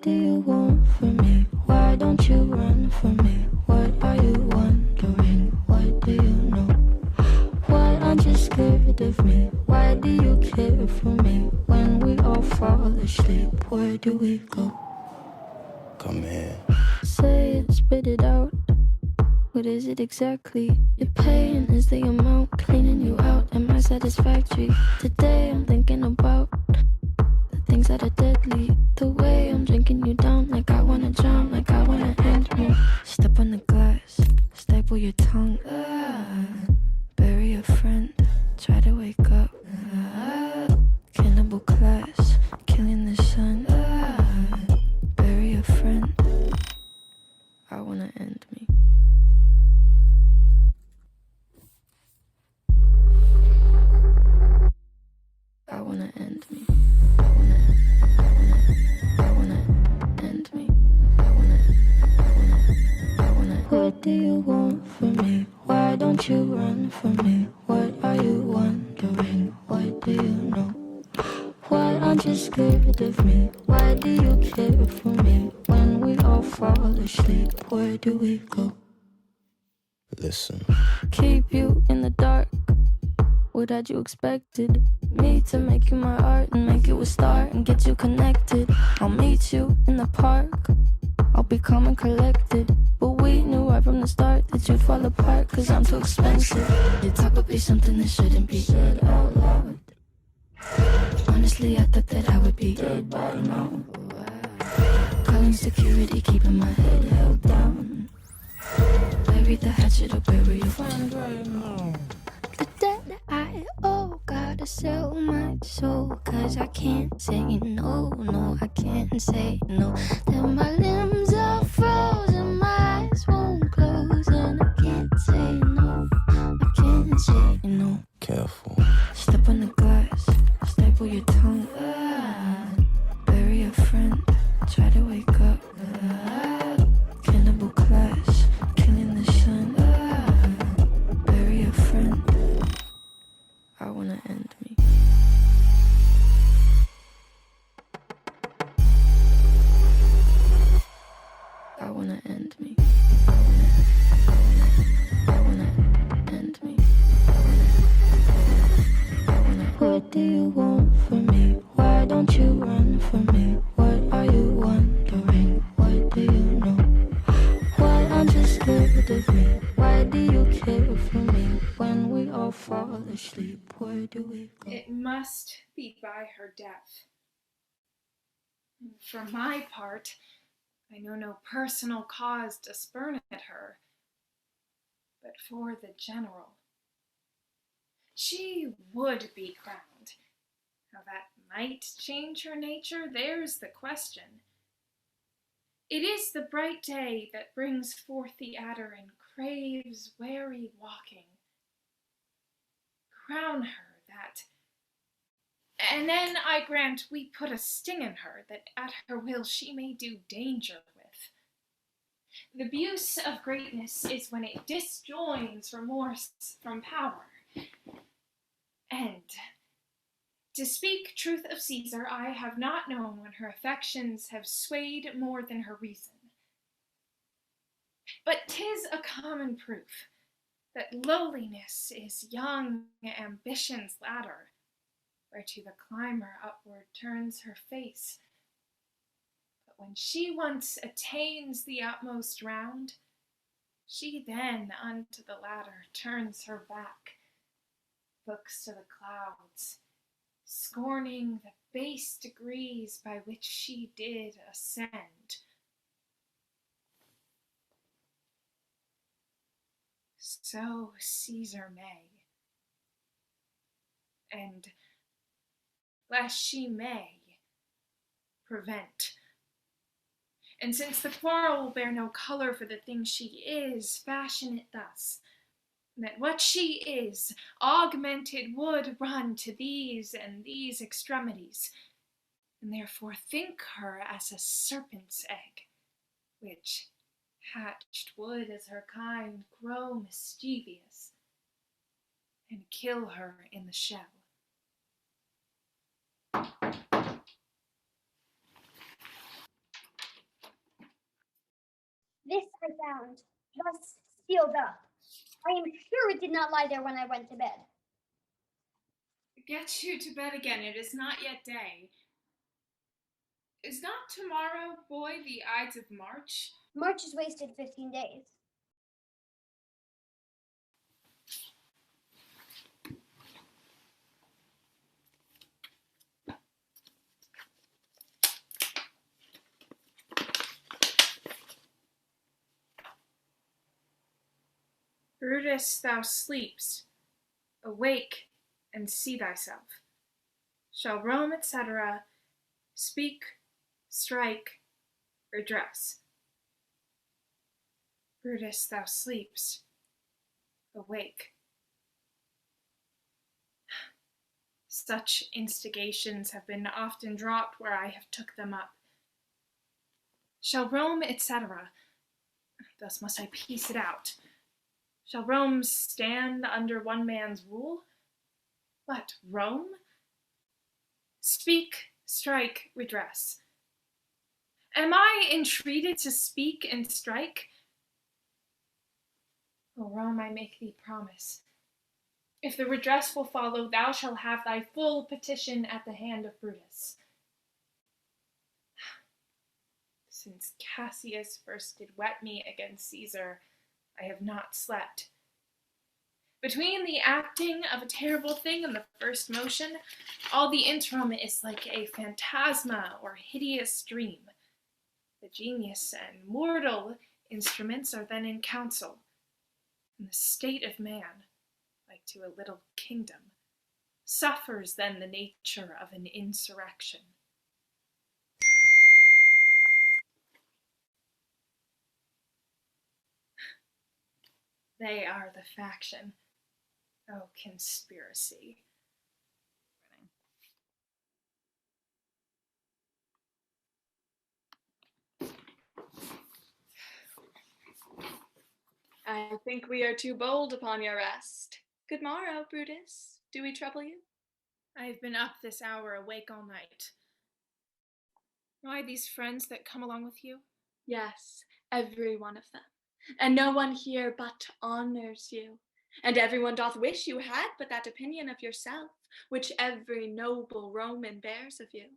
What do you want from me? Why don't you run from me? What are you wondering? What do you know? Why aren't you scared of me? Why do you care for me? When we all fall asleep, where do we go? Come here. Say it, spit it out. What is it exactly? Your pain is the amount cleaning you out. Am I satisfactory? Today I'm thinking about the things that are deadly. The way I'm drinking you down, like I wanna drown, like I wanna end me. Step on the glass, staple your tongue. Bury a friend, try to wake up. Cannibal class, killing the sun. Bury a friend, I wanna end me. I wanna end me. I wanna end me. I wanna. What do you want from me? Why don't you run from me? What are you wondering? What do you know? Why aren't you scared of me? Why do you care for me? When we all fall asleep, where do we go? Listen. Keep you in the dark. What had you expected? Me to make you my art and make you a star and get you connected. I'll meet you in the park. I'll be calm and collected. But we knew right from the start that you'd fall apart, cause I'm too expensive. Your talk would be something that shouldn't be said out loud. Honestly, I thought that I would be dead by now. Calling security, keeping my head held down. Bury the hatchet or bury your friend right now. The debt I owe, gotta sell my soul, cause I can't say no, no, I can't say no. Then my limbs are frozen, my eyes won't close, and I can't say no, I can't say no. Careful. Step on the glass, staple your tongue. Bury a friend, try to wake up. Cannibal class, killing the sun. Bury a friend, I wanna end me. I wanna end me. I wanna end me. What do you want from me? Why don't you run from me? What are you wondering? What do you know? Why aren't you scared of me? Why do you care for me? When we all fall asleep, where do we go? It must be by her death. For my part, I know no personal cause to spurn at her, but for the general. She would be crowned. How that might change her nature, there's the question. It is the bright day that brings forth the adder and craves wary walking. Crown her that, and then I grant we put a sting in her that at her will she may do danger with. The abuse of greatness is when it disjoins remorse from power. And, to speak truth of Caesar, I have not known when her affections have swayed more than her reason. But 'tis a common proof that lowliness is young ambition's ladder, whereto the climber upward turns her face. But when she once attains the utmost round, she then unto the ladder turns her back, looks to the clouds, scorning the base degrees by which she did ascend. So Caesar may, and lest she may, prevent. And since the quarrel will bear no color for the thing she is, fashion it thus, that what she is, augmented, would run to these and these extremities, and therefore think her as a serpent's egg, which, hatched, would as her kind grow mischievous, and kill her in the shell. This I found, thus sealed up. I am sure it did not lie there when I went to bed. Get you to bed again. It is not yet day. Is not tomorrow, boy, the Ides of March? March is wasted 15 days. Brutus, thou sleepst. Awake and see thyself. Shall Rome, etc., speak, strike, redress. Brutus, thou sleepst. Awake. Such instigations have been often dropped where I have took them up. Shall Rome, etc., thus must I piece it out. Shall Rome stand under one man's rule? What, Rome? Speak, strike, redress. Am I entreated to speak and strike? O Rome, I make thee promise. If the redress will follow, thou shalt have thy full petition at the hand of Brutus. Since Cassius first did wet me against Caesar, I have not slept. Between the acting of a terrible thing and the first motion, all the interim is like a phantasma or hideous dream. The genius and mortal instruments are then in council, and the state of man, like to a little kingdom, suffers then the nature of an insurrection. They are the faction. Oh, conspiracy. I think we are too bold upon your rest. Good morrow, Brutus. Do we trouble you? I have been up this hour, awake all night. Why, these friends that come along with you? Yes, every one of them. And no one here but honors you. And everyone doth wish you had but that opinion of yourself, which every noble Roman bears of you.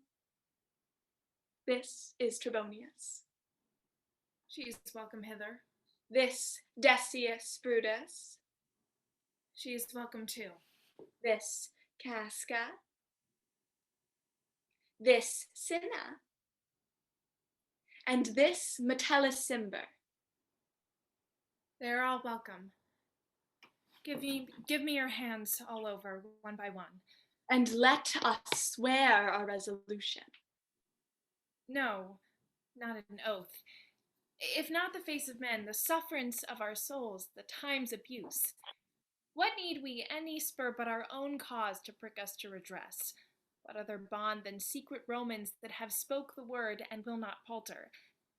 This is Trebonius. She is welcome hither. This Decius Brutus. She is welcome too. This Casca. This Cinna. And this Metellus Cimber. They are all welcome. Give me your hands all over, one by one. And let us swear our resolution. No, not an oath. If not the face of men, the sufferance of our souls, the time's abuse. What need we any spur but our own cause to prick us to redress? What other bond than secret Romans that have spoke the word and will not palter?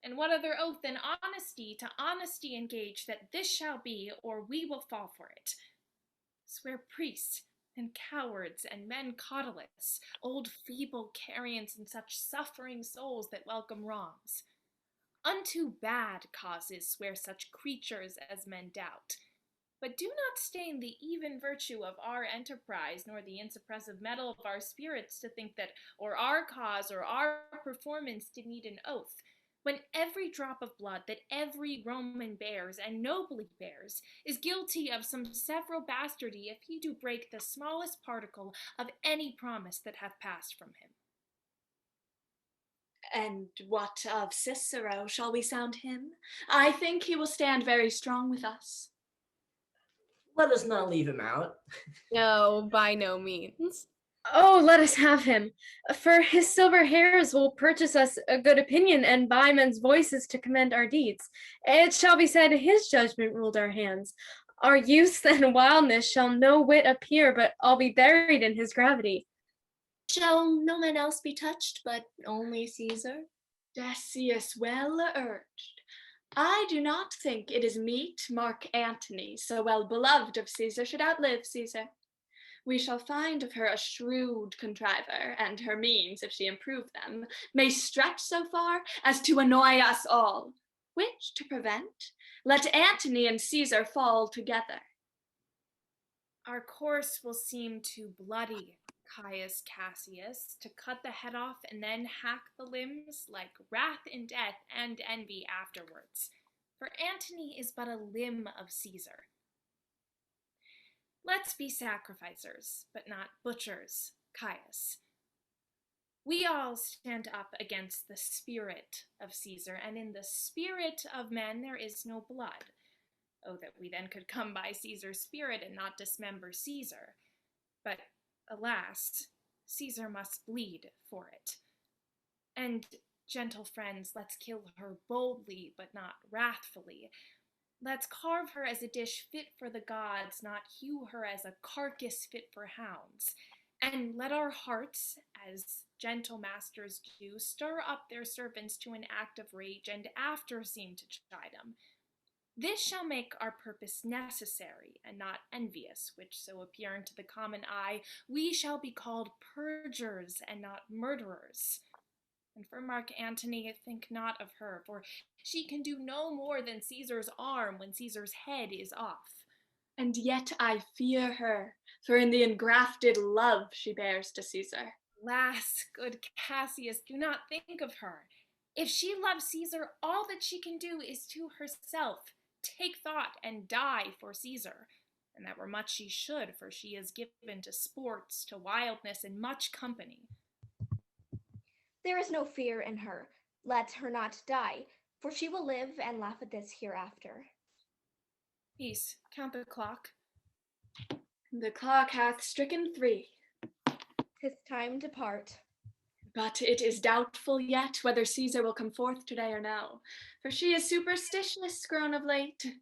And what other oath than honesty to honesty engage that this shall be, or we will fall for it? Swear priests and cowards and men cautelous, old feeble carrions and such suffering souls that welcome wrongs. Unto bad causes swear such creatures as men doubt. But do not stain the even virtue of our enterprise, nor the insuppressive metal of our spirits, to think that or our cause or our performance did need an oath, when every drop of blood that every Roman bears, and nobly bears, is guilty of some several bastardy if he do break the smallest particle of any promise that hath passed from him. And what of Cicero? Shall we sound him? I think he will stand very strong with us. Let us not leave him out. No, by no means. Oh, let us have him, for his silver hairs will purchase us a good opinion and buy men's voices to commend our deeds. It shall be said his judgment ruled our hands. Our youth and wildness shall no whit appear, but all be buried in his gravity. Shall no man else be touched, but only Caesar? Decius well urged. I do not think it is meet Mark Antony, so well beloved of Caesar, should outlive Caesar. We shall find of her a shrewd contriver, and her means, if she improve them, may stretch so far as to annoy us all. which to prevent, let Antony and Caesar fall together. Our course will seem too bloody, Caius Cassius, to cut the head off and then hack the limbs like wrath and death and envy afterwards. For Antony is but a limb of Caesar. Let's be sacrificers, but not butchers, Caius. We all stand up against the spirit of Caesar, and in the spirit of men there is no blood. Oh, that we then could come by Caesar's spirit and not dismember Caesar. But, alas, Caesar must bleed for it. And, gentle friends, let's kill her boldly, but not wrathfully. Let's carve her as a dish fit for the gods, not hew her as a carcass fit for hounds. And let our hearts, as gentle masters do, stir up their servants to an act of rage, and after seem to chide them. This shall make our purpose necessary, and not envious, which so appearing to the common eye, we shall be called purgers, and not murderers. And for Mark Antony, think not of her, for she can do no more than Caesar's arm when Caesar's head is off. And yet I fear her, for in the engrafted love she bears to Caesar. Alas, good Cassius, do not think of her. If she loves Caesar, all that she can do is to herself take thought and die for Caesar. And that were much she should, for she is given to sports, to wildness, and much company. There is no fear in her. Let her not die, for she will live and laugh at this hereafter. Peace, count the clock. The clock hath stricken 3. 'Tis time to part. But it is doubtful yet whether Caesar will come forth today or no, for she is superstitious grown of late.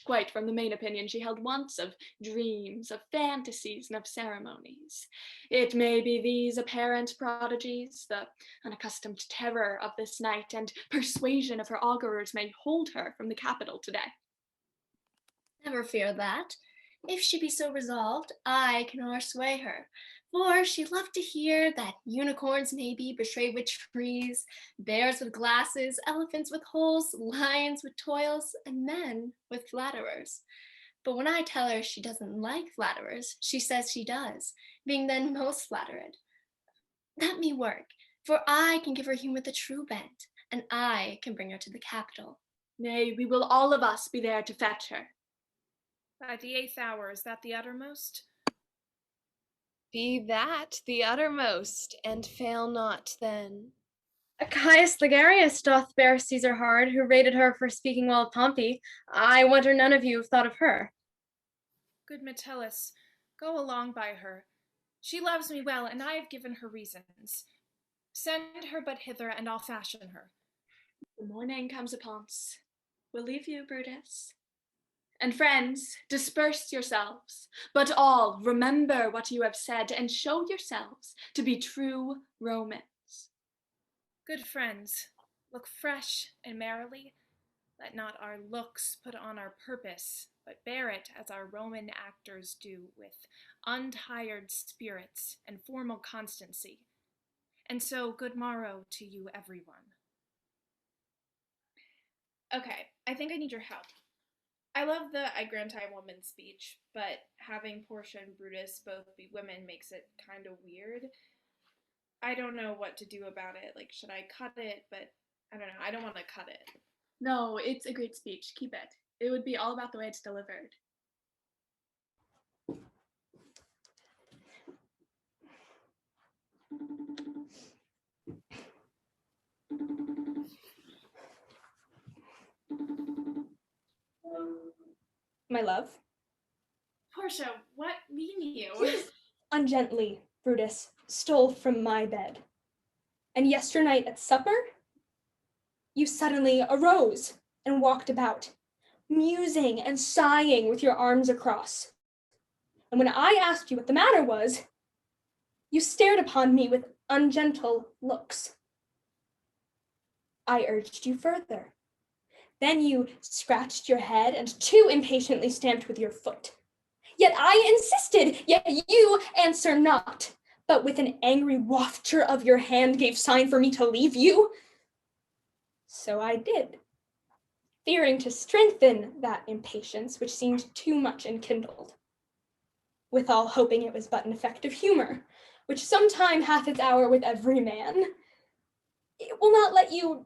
Quite from the main opinion she held once of dreams, of fantasies, and of ceremonies. It may be these apparent prodigies, the unaccustomed terror of this night, and persuasion of her augurers may hold her from the capital today. Never fear that. If she be so resolved, I can o'ersway her. For she loved to hear that unicorns may be betrayed with trees, bears with glasses, elephants with holes, lions with toils, and men with flatterers. But when I tell her she doesn't like flatterers, she says she does, being then most flattered. Let me work, for I can give her humor the true bent, and I can bring her to the capital. Nay, we will all of us be there to fetch her. By the 8th hour, is that the uttermost? Be that the uttermost, and fail not then. Caius Ligarius doth bear Caesar hard, who rated her for speaking well of Pompey. I wonder none of you have thought of her. Good Metellus, go along by her. She loves me well, and I have given her reasons. Send her but hither, and I'll fashion her. The morning comes upon's. We'll leave you, Brutus. And friends, disperse yourselves, but all remember what you have said, and show yourselves to be true Romans. Good friends, look fresh and merrily. Let not our looks put on our purpose, but bear it as our Roman actors do, with untired spirits and formal constancy. And so good morrow to you, everyone. Okay, I think I need your help. I love the I grant I woman speech, but having Portia and Brutus both be women makes it kind of weird. I don't know what to do about it. Like, should I cut it? But I don't know. I don't want to cut it. No, it's a great speech. Keep it. It would be all about the way it's delivered. My love. Portia, what mean you? Ungently, Brutus, stole from my bed. And yesternight at supper, you suddenly arose and walked about, musing and sighing with your arms across. And when I asked you what the matter was, you stared upon me with ungentle looks. I urged you further. Then you scratched your head and too impatiently stamped with your foot. Yet I insisted, yet you answer not, but with an angry wafture of your hand gave sign for me to leave you. So I did. fearing to strengthen that impatience which seemed too much enkindled. Withal hoping it was but an effect of humor, which sometime hath its hour with every man. It will not let you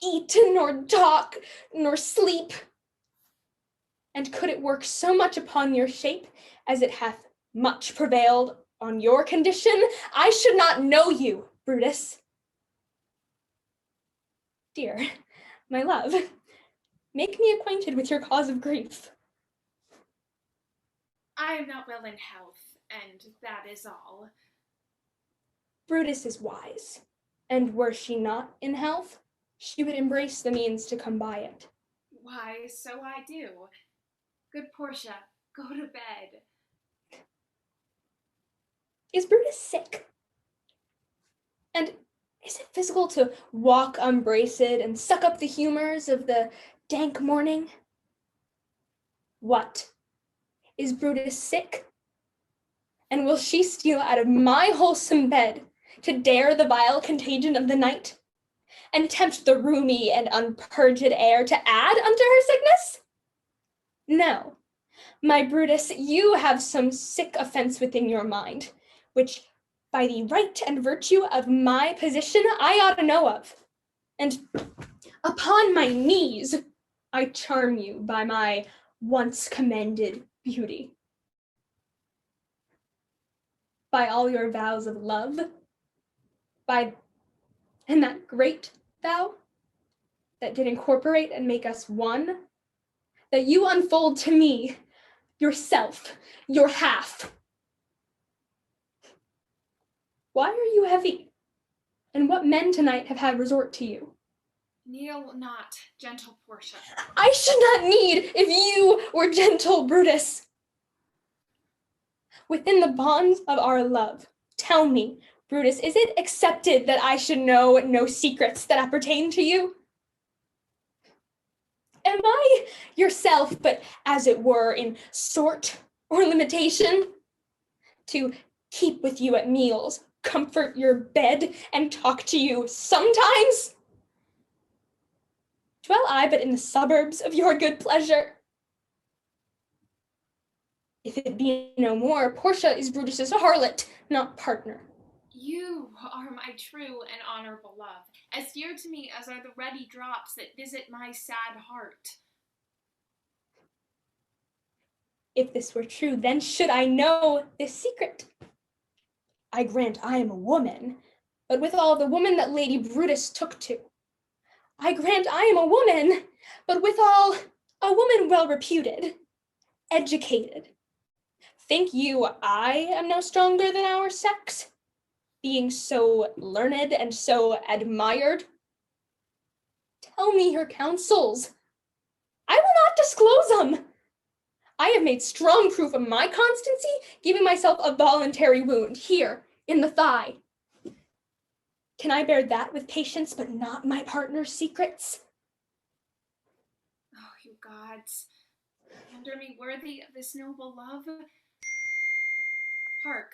eat, nor talk, nor sleep. And could it work so much upon your shape as it hath much prevailed on your condition, I should not know you, Brutus. Dear, my love, make me acquainted with your cause of grief. I am not well in health, and that is all. Brutus is wise, and were she not in health, she would embrace the means to come by it. Why, so I do. Good Portia, go to bed. Is Brutus sick? And is it physical to walk unbraced and suck up the humors of the dank morning? What? Is Brutus sick? And will she steal out of my wholesome bed to dare the vile contagion of the night, and tempt the roomy and unpurged air to add unto her sickness? No, my Brutus, you have some sick offense within your mind, which by the right and virtue of my position I ought to know of. And upon my knees, I charm you by my once commended beauty. By all your vows of love, and that great vow that did incorporate and make us one, that you unfold to me, yourself, your half. Why are you heavy? And what men tonight have had resort to you? Kneel not, gentle Portia. I should not need if you were gentle, Brutus. Within the bonds of our love, tell me, Brutus, is it accepted that I should know no secrets that appertain to you? Am I yourself, but as it were in sort or limitation, to keep with you at meals, comfort your bed, and talk to you sometimes? Dwell I but in the suburbs of your good pleasure? If it be no more, Portia is Brutus's harlot, not partner. You are my true and honorable love, as dear to me as are the ready drops that visit my sad heart. If this were true, then should I know this secret. I grant I am a woman, but withal the woman that Lady Brutus took to. I grant I am a woman, but withal a woman well reputed, educated. Think you I am no stronger than our sex, being so learned and so admired? Tell me your counsels. I will not disclose them. I have made strong proof of my constancy, giving myself a voluntary wound here in the thigh. Can I bear that with patience, but not my partner's secrets? Oh, you gods, render me worthy of this noble love. Hark,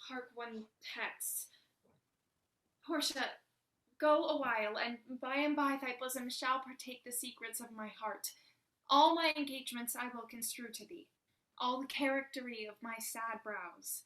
hark one text. Portia, go a while, and by thy bosom shall partake the secrets of my heart. All my engagements I will construe to thee, all the charactery of my sad brows.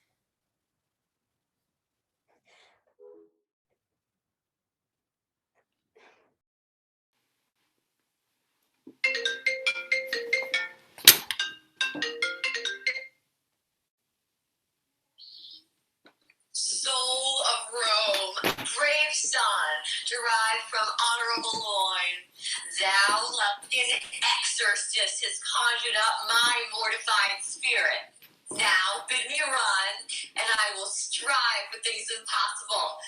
Soul of Rome, brave son, derived from honorable loin, thou like an exorcist has conjured up my mortified spirit. Now bid me run, and I will strive for things impossible.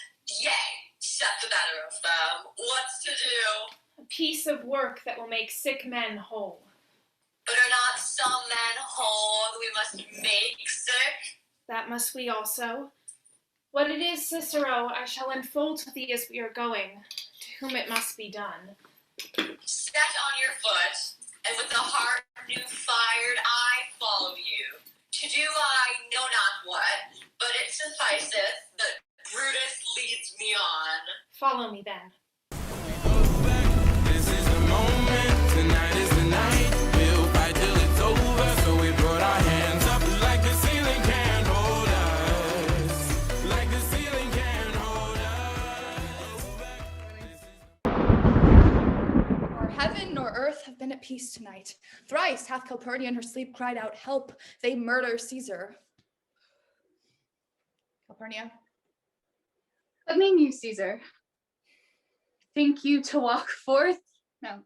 Yea, set the better of them. What's to do? A piece of work that will make sick men whole. But are not some men whole that we must make sick? That must we also. What it is, Cicero, I shall unfold to thee as we are going, to whom it must be done. Set on your foot, and with a heart new fired, I follow you. To do I know not what, but it sufficeth that Brutus leads me on. Follow me then. This is the moment. tonight is the night. We'll fight till it's over. So we put our hands up like the ceiling can't hold us. Like the ceiling can't hold us. Nor heaven nor earth have been at peace tonight. Thrice hath Calpurnia in her sleep cried out, "Help, they murder Caesar." Calpurnia? What mean you, Caesar? Think you to walk forth? No,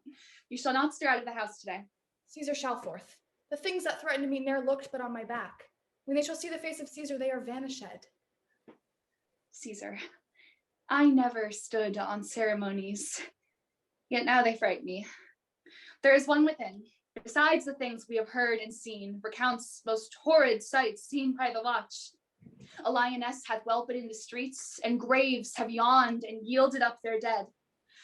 you shall not stir out of the house today. Caesar shall forth. The things that threatened me ne'er looked but on my back. When they shall see the face of Caesar, they are vanished. Caesar, I never stood on ceremonies, yet now they fright me. There is one within, besides the things we have heard and seen, recounts most horrid sights seen by the watch. A lioness hath whelped in the streets, and graves have yawned and yielded up their dead.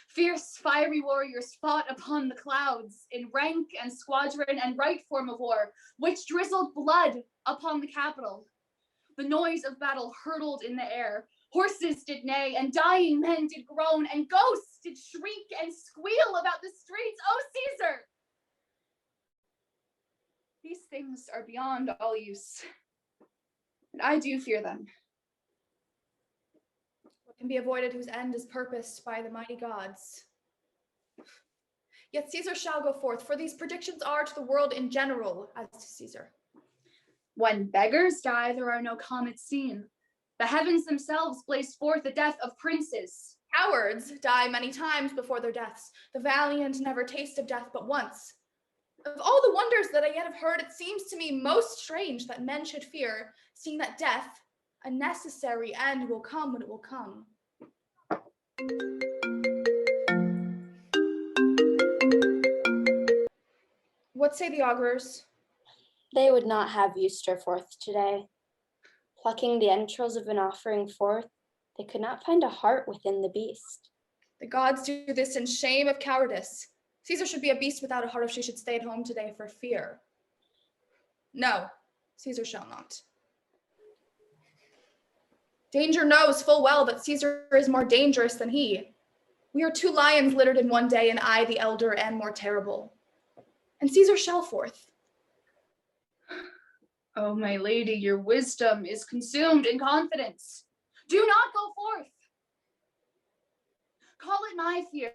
Fierce, fiery warriors fought upon the clouds in rank and squadron and right form of war, which drizzled blood upon the capital. The noise of battle hurtled in the air. Horses did neigh, and dying men did groan, and ghosts did shriek and squeal about the streets. O Caesar! These things are beyond all use, and I do fear them. What can be avoided whose end is purposed by the mighty gods? Yet Caesar shall go forth, for these predictions are to the world in general as to Caesar. When beggars die, there are no comets seen. The heavens themselves blaze forth the death of princes. Cowards die many times before their deaths. The valiant never taste of death but once. Of all the wonders that I yet have heard, it seems to me most strange that men should fear, seeing that death, a necessary end, will come when it will come. What say the augurs? They would not have you stir forth today. Plucking the entrails of an offering forth, they could not find a heart within the beast. The gods do this in shame of cowardice. Caesar should be a beast without a heart if she should stay at home today for fear. No, Caesar shall not. Danger knows full well that Caesar is more dangerous than he. We are two lions littered in one day, and I, the elder, am more terrible. And Caesar shall forth. Oh, my lady, your wisdom is consumed in confidence. Do not go forth. Call it my fear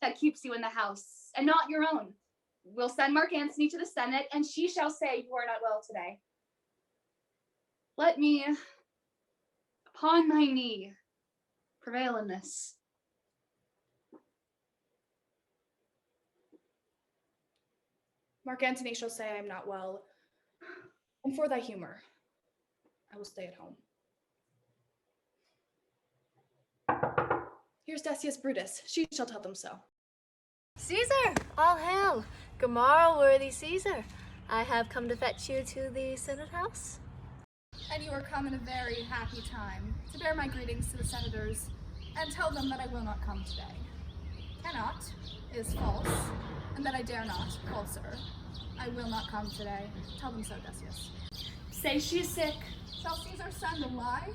that keeps you in the house, and not your own. We'll send Mark Antony to the Senate, and she shall say you are not well today. Let me, upon my knee, prevail in this. Mark Antony shall say I am not well, and for thy humor, I will stay at home. Here's Decius Brutus. She shall tell them so. Caesar, all hail. Good morrow, worthy Caesar. I have come to fetch you to the Senate House. And you are come in a very happy time to bear my greetings to the senators and tell them that I will not come today. Cannot is false, and that I dare not, falser. I will not come today. Tell them so, Decius. Say she is sick. Shall Caesar send a lie?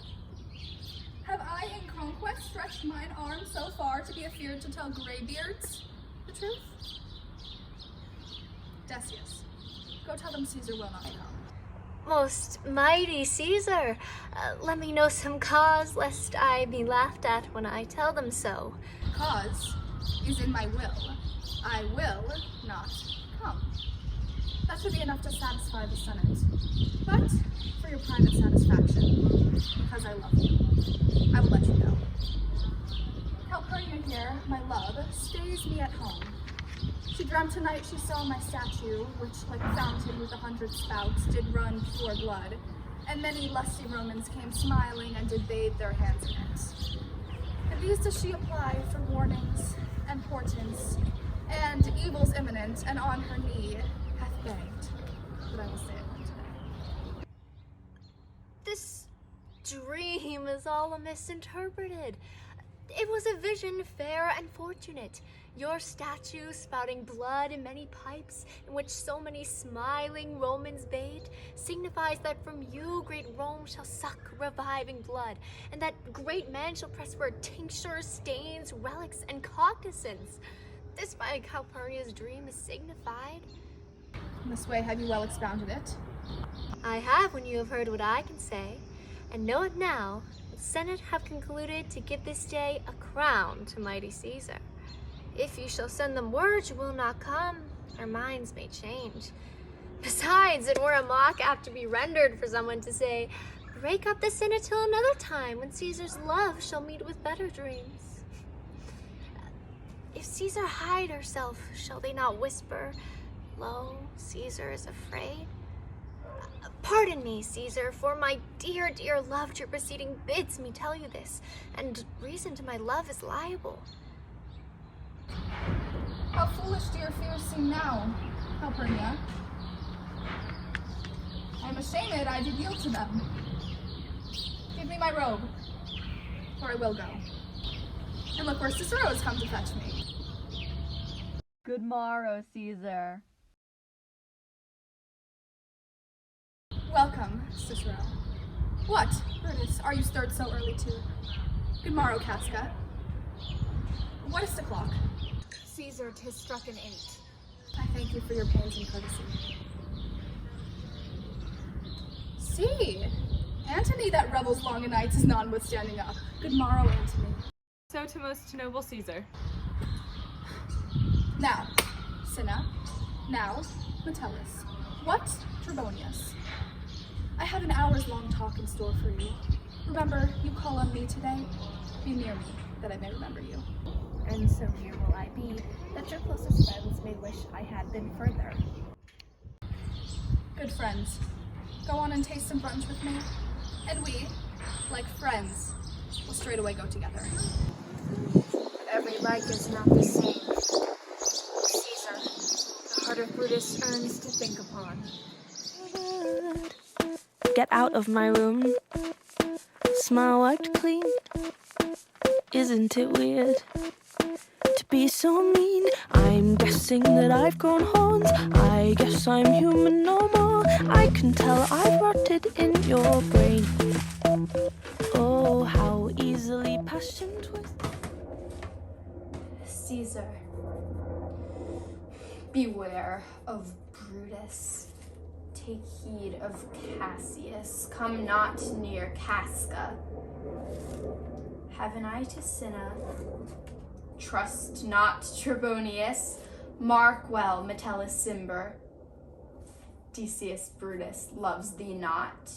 Have I in conquest stretched mine arm so far to be afeard to tell graybeards the truth? Decius, go tell them Caesar will not come. Most mighty Caesar, let me know some cause, lest I be laughed at when I tell them so. Cause is in my will. I will not come. That should be enough to satisfy the Senate. But for your private satisfaction, because I love you, I will let you know. Calpurnia here, my love, stays me at home. She dreamt tonight she saw my statue, which, like a fountain with 100 spouts, did run pure blood, and many lusty Romans came smiling and did bathe their hands in it. And these does she apply for warnings and portents, and evils imminent, and on her knee hath begged that I will stay at home today. This dream is all misinterpreted. It was a vision fair and fortunate. Your statue spouting blood in many pipes, in which so many smiling Romans bathed, signifies that from you great Rome shall suck reviving blood, and that great men shall press for tinctures, stains, relics, and cognizance. This by Calpurnia's dream is signified. This way have you well expounded it? I have when you have heard what I can say, and know it now, the Senate have concluded to give this day a crown to mighty Caesar. If you shall send them word you will not come, our minds may change. Besides, it were a mock apt to be rendered for someone to say, break up the Senate till another time, when Caesar's love shall meet with better dreams. If Caesar hide herself, shall they not whisper, lo, Caesar is afraid? Pardon me, Caesar, for my dear, dear love, your proceeding bids me tell you this, and reason to my love is liable. How foolish do your fears seem now, Calpurnia? I am ashamed I did yield to them. Give me my robe, or I will go. And look where Cicero has come to fetch me. Good morrow, Caesar. Welcome, Cicero. What, Brutus, are you stirred so early too? Good morrow, Casca. What is the clock? Caesar, 'tis struck an 8. I thank you for your pains and courtesy. See, Antony that revels long o' nights is notwithstanding up. Good morrow, Antony. So to most noble Caesar. Now, Cinna. Now, Metellus. What, Trebonius? I have an hour's long talk in store for you. Remember, you call on me today. Be near me, that I may remember you. And so here will I be, that your closest friends may wish I had been further. Good friends, go on and taste some brunch with me, and we, like friends, will straightway go together. Every like is not the same. Caesar, the heart of Brutus earns to think upon. Get out of my room. Smile wiped clean. Isn't it weird to be so mean? I'm guessing that I've grown horns. I guess I'm human no more. I can tell I've rotted in your brain. Oh, how easily passion twists. Caesar, beware of Brutus. Take heed of Cassius. Come not near Casca. Have an eye to Cinna. Trust not Trebonius. Mark well Metellus Cimber. Decius Brutus loves thee not.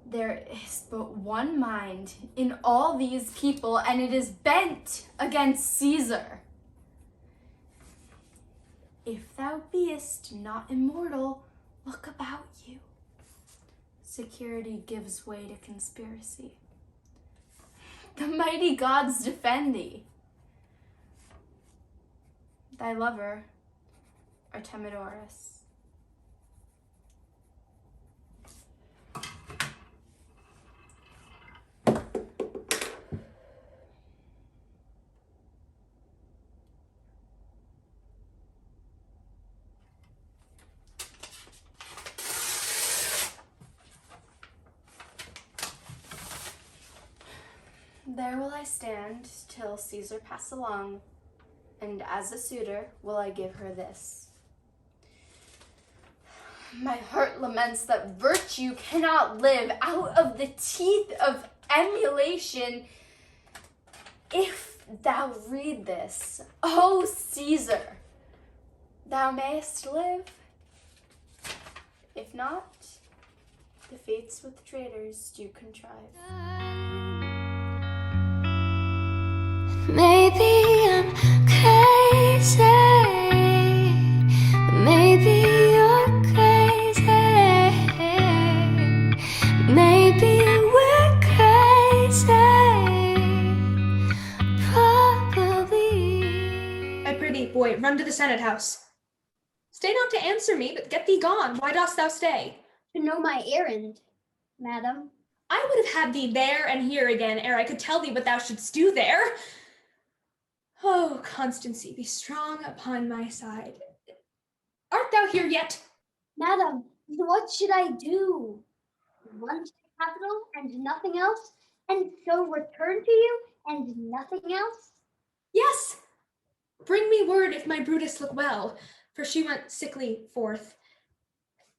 There is but one mind in all these people, and it is bent against Caesar. If thou beest not immortal, look about you. Security gives way to conspiracy. The mighty gods defend thee. Thy lover, Artemidorus. There will I stand till Caesar pass along, and as a suitor will I give her this. My heart laments that virtue cannot live out of the teeth of emulation. If thou read this, O Caesar, thou mayest live. If not, the fates with traitors do contrive. Maybe I'm crazy. Maybe you're crazy. Maybe we're crazy. Probably. I prithee, boy, run to the Senate house. Stay not to answer me, but get thee gone. Why dost thou stay? To know my errand, madam. I would have had thee there and here again, ere I could tell thee what thou shouldst do there. Oh, Constancy, be strong upon my side. Art thou here yet? Madam, what should I do? Run to the capital and nothing else, and so return to you and nothing else? Yes, Bring me word if my Brutus look well, for she went sickly forth.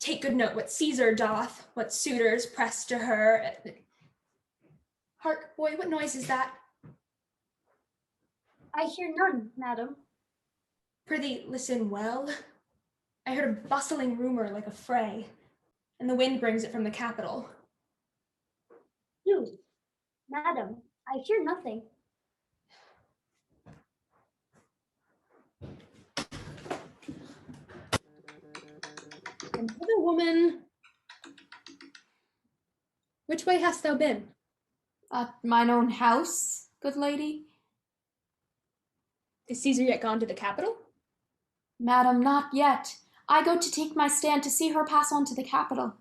Take good note what Caesar doth, what suitors press to her. Hark, boy, what noise is that? I hear none, madam. Prithee, listen well. I heard a bustling rumor like a fray, and the wind brings it from the capital. News, madam, I hear nothing. And hither, woman, which way hast thou been? At mine own house, good lady. Is Caesar yet gone to the capital? Madam, not yet. I go to take my stand to see her pass on to the capital.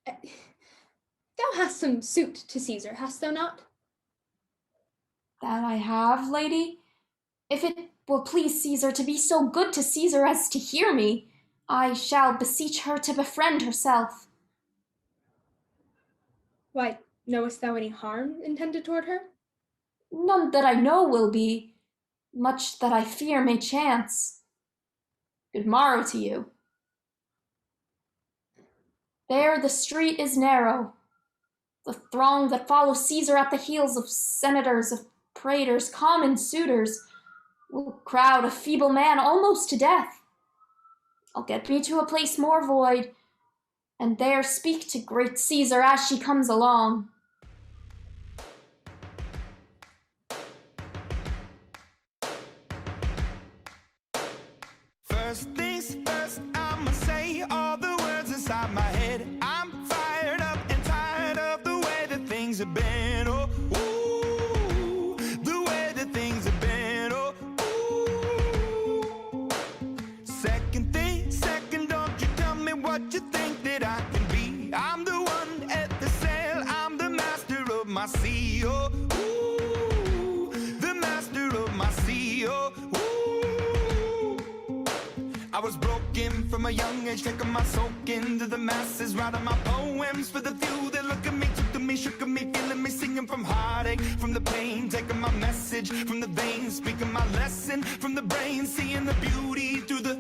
Thou hast some suit to Caesar, hast thou not? That I have, lady. If it will please Caesar to be so good to Caesar as to hear me, I shall beseech her to befriend herself. Why, knowest thou any harm intended toward her? None that I know will be, much that I fear may chance. Good morrow to you. There the street is narrow. The throng that follow Caesar at the heels of senators, of praetors, common suitors, will crowd a feeble man almost to death. I'll get me to a place more void, and there speak to great Caesar as she comes along. First things first, I'ma say all the words inside my head. I'm fired up and tired of the way that things have been. Oh, ooh, the way that things have been. Oh, ooh. Second thing, second, don't you tell me what you think that I can be. I'm the one at the sail, I'm the master of my sea. Oh, ooh, the master of my sea. Oh, I was broken from a young age, taking my soak into the masses, writing my poems for the few that look at me, took to me, shook at me, feeling me, singing from heartache, from the pain, taking my message from the veins, speaking my lesson from the brain, seeing the beauty through the...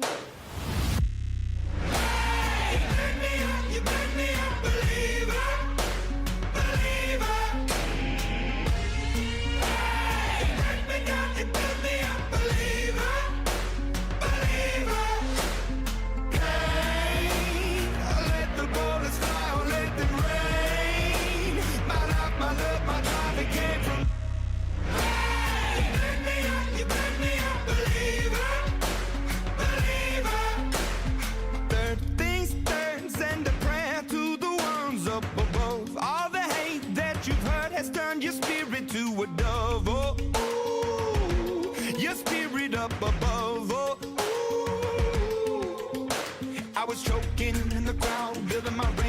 Hey, you make me a believer, believer. Hey, you break me down, you build me a believer, believer. My love, my drive, it came from. Hey, you make me a believer, believer. Third things third, send a prayer to the ones up above. All the hate that you've heard has turned your spirit to a dove. Oh, ooh, your spirit up above. Oh, ooh. I was choking in the crowd, building my rain.